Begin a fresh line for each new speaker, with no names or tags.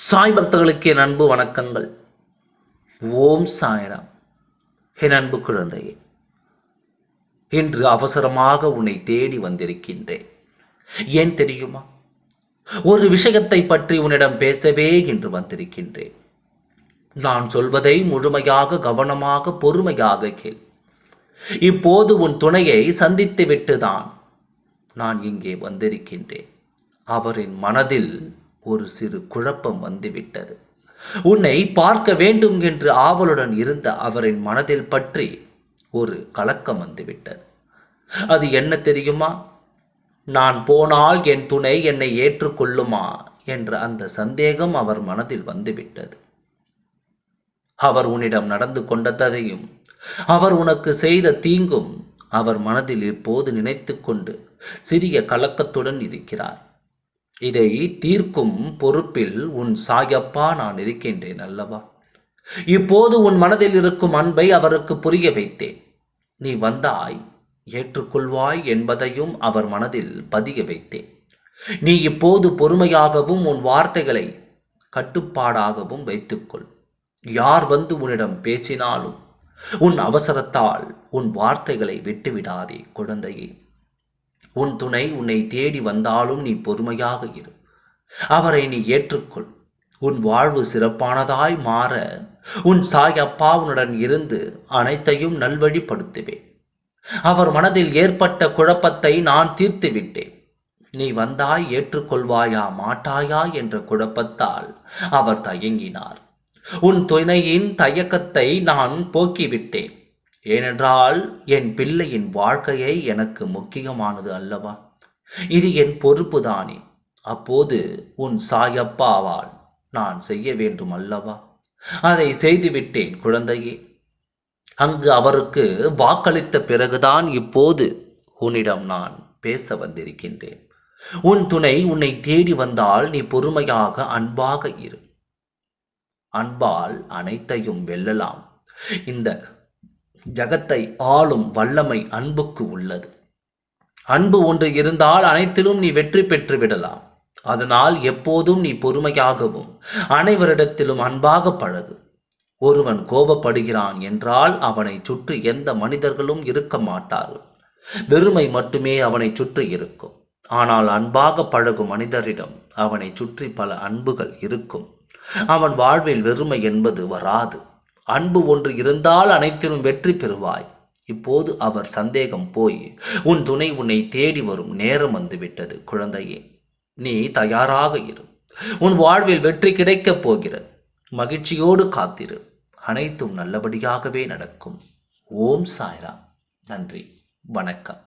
சாய் பக்தர்களுக்கு என் அன்பு வணக்கங்கள். ஓம் சாய்ராம். என் அன்பு குழந்தையே, இன்று அவசரமாக உன்னை தேடி வந்திருக்கின்றேன். ஏன் தெரியுமா? ஒரு விஷயத்தை பற்றி உன்னிடம் பேசவே இன்று வந்திருக்கின்றேன். நான் சொல்வதை முழுமையாக, கவனமாக, பொறுமையாக கேள். இப்போது உன் துணையை சந்தித்து விட்டுதான் நான் இங்கே வந்திருக்கின்றேன். அவரின் மனதில் ஒரு சிறு குழப்பம் வந்துவிட்டது. உன்னை பார்க்க வேண்டும் என்று ஆவலுடன் இருந்த அவரின் மனதில் பற்றி ஒரு கலக்கம் வந்துவிட்டது. அது என்ன தெரியுமா? நான் போனால் என் துணை என்னை ஏற்றுக்கொள்ளுமா என்ற அந்த சந்தேகம் அவர் மனதில் வந்துவிட்டது. அவர் உன்னிடம் நடந்து கொண்டதையும் அவர் உனக்கு செய்த தீங்கும் அவர் மனதில் இப்போது நினைத்து கொண்டு சிறிய கலக்கத்துடன் இருக்கிறார். இதை தீர்க்கும் பொறுப்பில் உன் சாயப்பா நான் இருக்கின்றேன் அல்லவா? இப்போது உன் மனதில் இருக்கும் அன்பை அவருக்கு புரிய வைத்தேன். நீ வந்தாய், ஏற்றுக்கொள்வாய் என்பதையும் அவர் மனதில் பதிய வைத்தேன். நீ இப்போது பொறுமையாகவும் உன் வார்த்தைகளை கட்டுப்பாடாகவும் வைத்துக்கொள். யார் வந்து உன்னிடம் பேசினாலும் உன் அவசரத்தால் உன் வார்த்தைகளை விட்டுவிடாதே குழந்தையே. உன் துணை உன்னை தேடி வந்தாலும் நீ பொறுமையாக இரு. அவரை நீ ஏற்றுக்கொள். உன் வாழ்வு சிறப்பானதாய் மாற உன் சாயப்பா உன்னுடன் இருந்து அனைத்தையும் நல்வழிப்படுத்துவேன். அவர் மனதில் ஏற்பட்ட குழப்பத்தை நான் தீர்த்து விட்டேன். நீ வந்தாய், ஏற்றுக்கொள்வாயா மாட்டாயா என்ற குழப்பத்தால் அவர் தயங்கினார். உன் துணையின் தயக்கத்தை நான் போக்கிவிட்டேன். ஏனென்றால் என் பிள்ளையின் வாழ்க்கையை எனக்கு முக்கியமானது அல்லவா? இது என் பொறுப்புதானே. அப்போது உன் சாயப்பாவால் நான் செய்ய வேண்டும் அல்லவா? அதை செய்துவிட்டேன் குழந்தையே. அங்கு அவருக்கு வாக்களித்த பிறகுதான் இப்போது உன்னிடம் நான் பேச வந்திருக்கின்றேன். உன் துணை உன்னை தேடி வந்தால் நீ பொறுமையாக, அன்பாக இரு. அன்பால் அனைத்தையும் வெல்லலாம். இந்த ஜகத்தை ஆளும் வல்லமை அன்புக்கு உள்ளது. அன்பு ஒன்று இருந்தால் அனைத்திலும் நீ வெற்றி பெற்று விடலாம். அதனால் எப்போதும் நீ பொறுமையாகவும் அனைவரிடத்திலும் அன்பாக பழகு. ஒருவன் கோபப்படுகிறான் என்றால் அவனை சுற்றி எந்த மனிதர்களும் இருக்க மாட்டார்கள். வெறுமை மட்டுமே அவனை சுற்றி இருக்கும். ஆனால் அன்பாக பழகும் மனிதரிடம் அவனை சுற்றி பல அன்புகள் இருக்கும். அவன் வாழ்வில் வெறுமை என்பது வராது. அன்பு ஒன்று இருந்தால் அனைத்திலும் வெற்றி பெறுவாய். இப்போது அவர் சந்தேகம் போய் உன் துணை உன்னை தேடி வரும் நேரம் வந்துவிட்டது குழந்தையே. நீ தயாராக இரு. உன் வாழ்வில் வெற்றி கிடைக்கப் போகிறது. மகிழ்ச்சியோடு காத்திரு. அனைத்தும் நல்லபடியாகவே நடக்கும். ஓம் சாய்ராம். நன்றி, வணக்கம்.